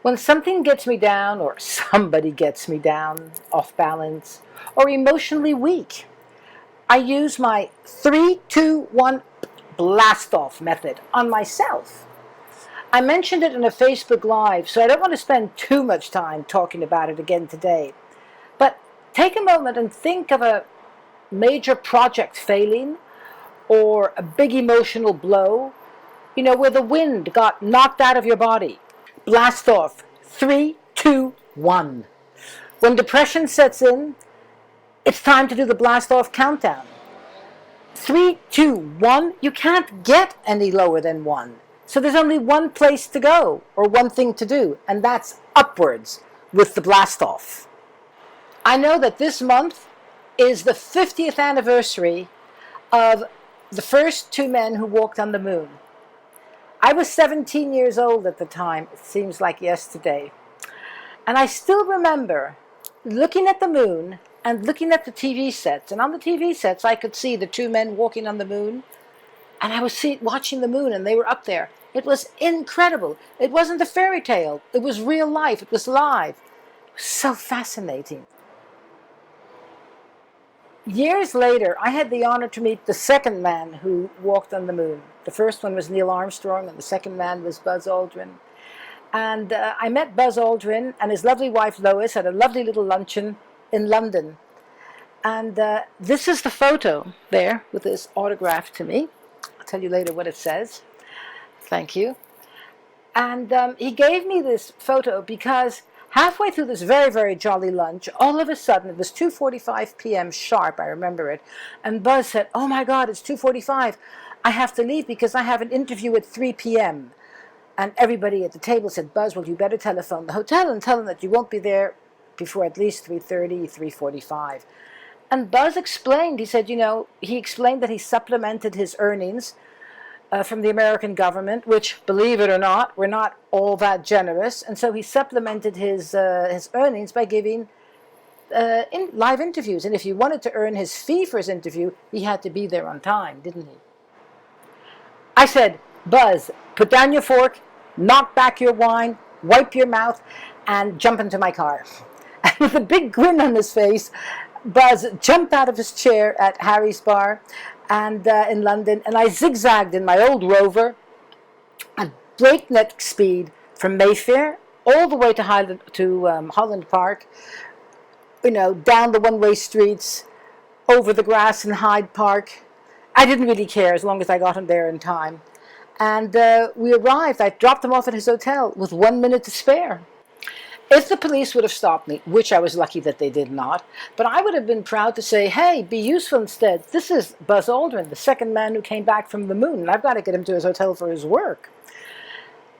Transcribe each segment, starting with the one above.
When something gets me down, or somebody gets me down, off balance, or emotionally weak, I use my 3-2-1 blast off method on myself. I mentioned it in a Facebook Live, so I don't want to spend too much time talking about it again today. But take a moment and think of a major project failing or a big emotional blow, where the wind got knocked out of your body. Blast off. 3-2-1. When depression sets in, it's time to do the blast off countdown. 3-2-1. You can't get any lower than 1. So there's only one place to go, or one thing to do, and that's upwards with the blast off. I know that this month is the 50th anniversary of the first 2 men who walked on the moon. I was 17 years old at the time. It seems like yesterday. And I still remember looking at the moon and looking at the TV sets. And on the TV sets, I could see the 2 men walking on the moon. And I was watching the moon, and they were up there. It was incredible. It wasn't a fairy tale. It was real life. It was live. It was so fascinating. Years later, I had the honor to meet the second man who walked on the moon. The first one was Neil Armstrong, and the second man was Buzz Aldrin. And I met Buzz Aldrin and his lovely wife Lois at a lovely little luncheon in London. And this is the photo there with this autograph to me. I'll tell you later what it says. Thank you. And he gave me this photo because halfway through this very, very jolly lunch, all of a sudden, it was 2:45 p.m. sharp, I remember it, and Buzz said, "Oh my God, it's 2:45. I have to leave because I have an interview at 3 p.m. And everybody at the table said, "Buzz, well, you better telephone the hotel and tell them that you won't be there before at least 3:30, 3:45. And Buzz explained, he said, he explained that he supplemented his earnings from the American government, which, believe it or not, were not all that generous. And so he supplemented his earnings by giving live interviews. And if he wanted to earn his fee for his interview, he had to be there on time, didn't he?" I said, "Buzz, put down your fork, knock back your wine, wipe your mouth, and jump into my car." And with a big grin on his face, Buzz jumped out of his chair at Harry's bar and in London, and I zigzagged in my old Rover at breakneck speed from Mayfair all the way to Holland Park, down the one-way streets, over the grass in Hyde Park. I didn't really care as long as I got him there in time. And we arrived. I dropped him off at his hotel with 1 minute to spare. If the police would have stopped me, which I was lucky that they did not, but I would have been proud to say, "Hey, be useful instead. This is Buzz Aldrin, the second man who came back from the moon, and I've got to get him to his hotel for his work."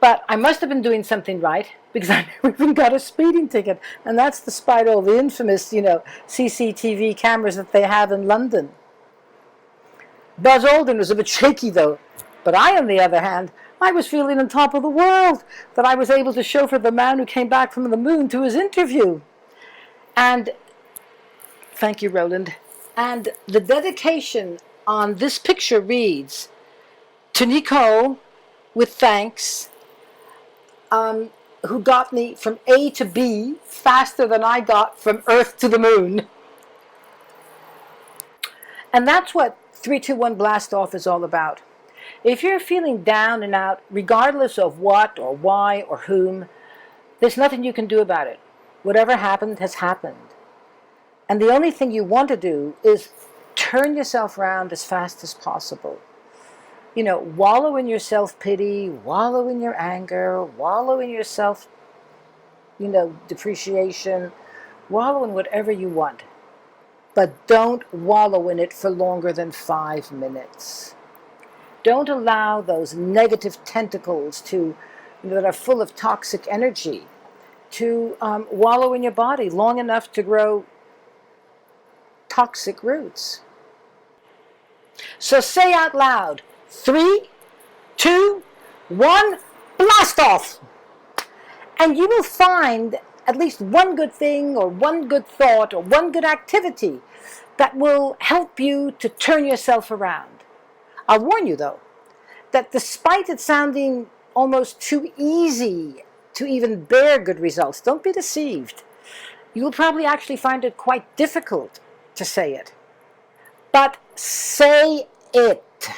But I must have been doing something right, because I never even got a speeding ticket, and that's despite all the infamous, CCTV cameras that they have in London. Buzz Aldrin was a bit shaky, though. But I, on the other hand, I was feeling on top of the world that I was able to chauffeur the man who came back from the moon to his interview. And, thank you, Roland. And the dedication on this picture reads, "To Nicole, with thanks, who got me from A to B faster than I got from Earth to the moon." And that's what 3-2-1 Blast Off is all about. If you're feeling down and out, regardless of what or why or whom, there's nothing you can do about it. Whatever happened has happened. And the only thing you want to do is turn yourself around as fast as possible. Wallow in your self-pity, wallow in your anger, wallow in your depreciation, wallow in whatever you want. But don't wallow in it for longer than 5 minutes. Don't allow those negative tentacles that are full of toxic energy to wallow in your body long enough to grow toxic roots. So say out loud, 3, 2, 1, blast off! And you will find at least one good thing or one good thought or one good activity that will help you to turn yourself around. I'll warn you, though, that despite it sounding almost too easy to even bear good results. Don't be deceived. You will probably actually find it quite difficult to say it. But say it.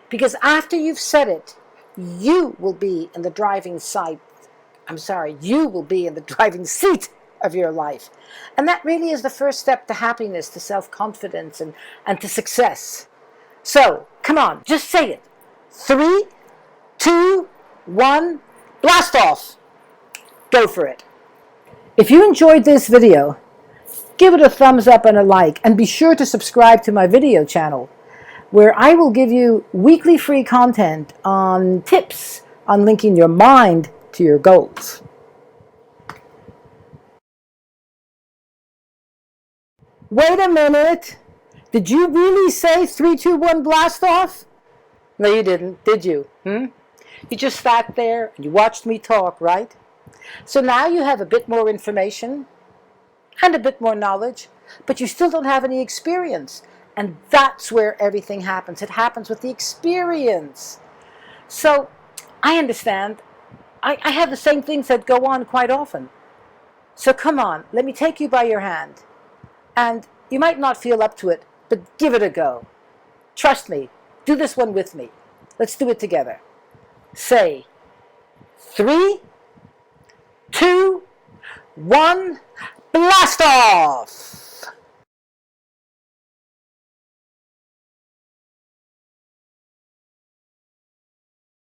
Because after you've said it, you will be in the driving seat of your life. And that really is the first step to happiness, to self-confidence, and to success. So, come on, just say it. 3, 2, 1, blast off. Go for it. If you enjoyed this video, give it a thumbs up and a like, and be sure to subscribe to my video channel, where I will give you weekly free content on tips on linking your mind to your goals. Wait a minute. Did you really say 3, 2, 1, blast off? No, you didn't, did you? You just sat there and you watched me talk, right? So now you have a bit more information and a bit more knowledge, but you still don't have any experience. And that's where everything happens. It happens with the experience. So I understand. I have the same things that go on quite often. So come on, let me take you by your hand. And you might not feel up to it, but give it a go. Trust me. Do this one with me. Let's do it together. Say 3, 2, 1, blast off!